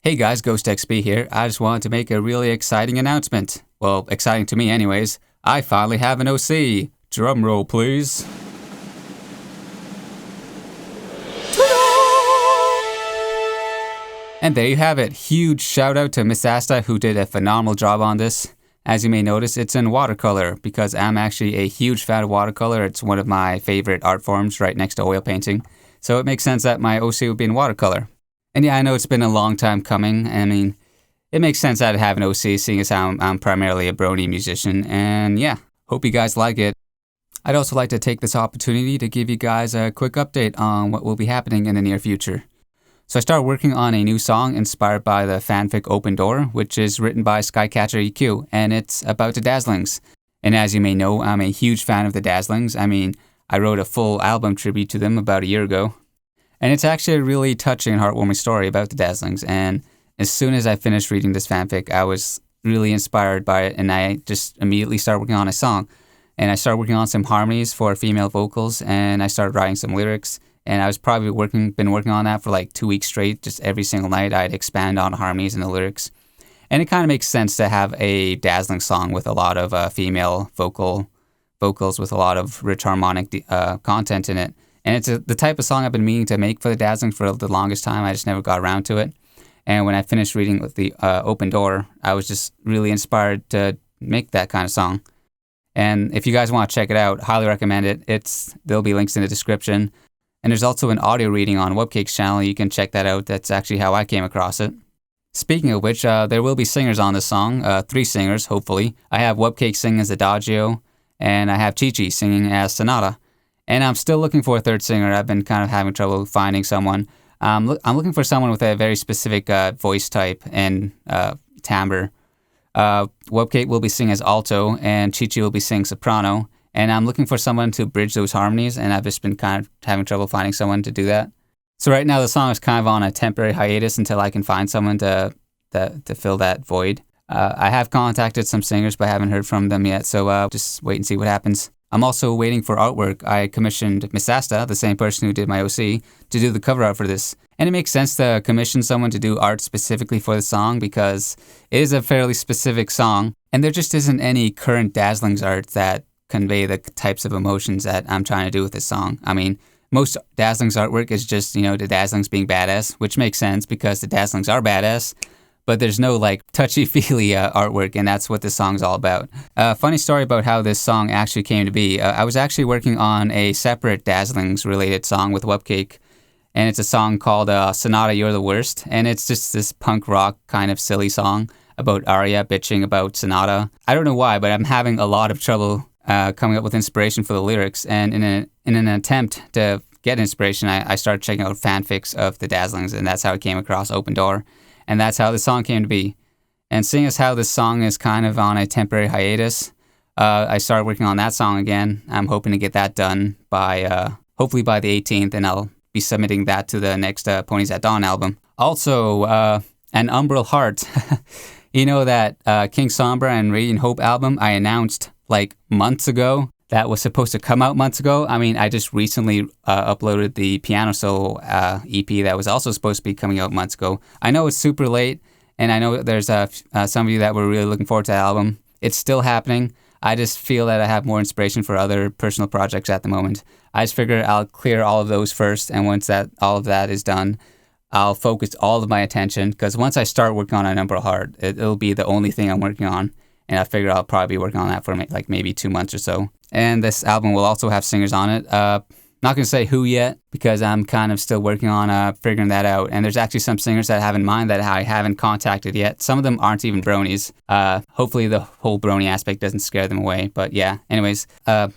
Hey guys, GhostXb here. I just wanted to make a really exciting announcement. Well, exciting to me anyways. I finally have an OC. Drum roll, please. And there you have it. Huge shout out to Miszasta who did a phenomenal job on this. As you may notice, it's in watercolor because I'm actually a huge fan of watercolor. It's one of my favorite art forms right next to oil painting. So it makes sense that my OC would be in watercolor. And yeah, I know it's been a long time coming. I mean, it makes sense that I'd have an OC seeing as how I'm primarily a brony musician. And yeah, hope you guys like it. I'd also like to take this opportunity to give you guys a quick update on what will be happening in the near future. So I started working on a new song inspired by the fanfic Open Door, which is written by Skycatcher EQ, and it's about the Dazzlings. And as you may know, I'm a huge fan of the Dazzlings. I mean, I wrote a full album tribute to them about a year ago. And it's actually a really touching and heartwarming story about the Dazzlings. And as soon as I finished reading this fanfic, I was really inspired by it, and I just immediately started working on a song. And I started working on some harmonies for female vocals, and I started writing some lyrics. And I was probably been working on that for like 2 weeks straight. Just every single night, I'd expand on harmonies and the lyrics. And it kind of makes sense to have a Dazzling song with a lot of female vocals with a lot of rich harmonic content in it. And it's the type of song I've been meaning to make for the Dazzlings for the longest time. I just never got around to it. And when I finished reading with the Open Door, I was just really inspired to make that kind of song. And if you guys want to check it out, highly recommend it. There'll be links in the description. And there's also an audio reading on Wubcakes channel. You can check that out. That's actually how I came across it. Speaking of which, there will be singers on this song. 3 singers, hopefully. I have Wubcakes singing as Adagio, and I have Chi-Chi singing as Sonata. And I'm still looking for a 3rd singer. I've been kind of having trouble finding someone. I'm looking for someone with a very specific voice type and timbre. Wubcake will be singing as alto, and Chi-Chi will be singing soprano. And I'm looking for someone to bridge those harmonies, and I've just been kind of having trouble finding someone to do that. So right now the song is kind of on a temporary hiatus until I can find someone to fill that void. I have contacted some singers, but I haven't heard from them yet, so just wait and see what happens. I'm also waiting for artwork. I commissioned Miszasta, the same person who did my OC, to do the cover art for this. And it makes sense to commission someone to do art specifically for the song because it is a fairly specific song, and there just isn't any current Dazzlings art that convey the types of emotions that I'm trying to do with this song. I mean, most Dazzlings artwork is just, the Dazzlings being badass, which makes sense because the Dazzlings are badass. But there's no touchy-feely artwork, and that's what this song's all about. Funny story about how this song actually came to be. I was actually working on a separate Dazzlings-related song with Wubcake, and it's a song called Sonata, You're the Worst, and it's just this punk rock kind of silly song about Arya bitching about Sonata. I don't know why, but I'm having a lot of trouble coming up with inspiration for the lyrics, and in an attempt to get inspiration, I started checking out fanfics of the Dazzlings, and that's how I came across Open Door. And that's how the song came to be. And seeing as how this song is kind of on a temporary hiatus, I started working on that song again. I'm hoping to get that done by, hopefully by the 18th, and I'll be submitting that to the next Ponies at Dawn album. Also, an Umbral Heart. You know that King Sombra and Radiant Hope album I announced months ago? That was supposed to come out months ago. I mean, I just recently uploaded the piano solo EP that was also supposed to be coming out months ago. I know it's super late, and I know there's some of you that were really looking forward to that album. It's still happening. I just feel that I have more inspiration for other personal projects at the moment. I just figure I'll clear all of those first, and once all of that is done, I'll focus all of my attention, because once I start working on An Umbral Heart, it'll be the only thing I'm working on. And I figure I'll probably be working on that for maybe 2 months or so. And this album will also have singers on it. Not going to say who yet, because I'm kind of still working on figuring that out. And there's actually some singers that I have in mind that I haven't contacted yet. Some of them aren't even bronies. Hopefully the whole brony aspect doesn't scare them away. But yeah, anyways,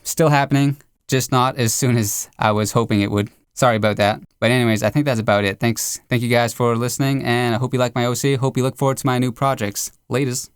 still happening, just not as soon as I was hoping it would. Sorry about that. But anyways, I think that's about it. Thank you guys for listening, and I hope you like my OC. Hope you look forward to my new projects. Laters.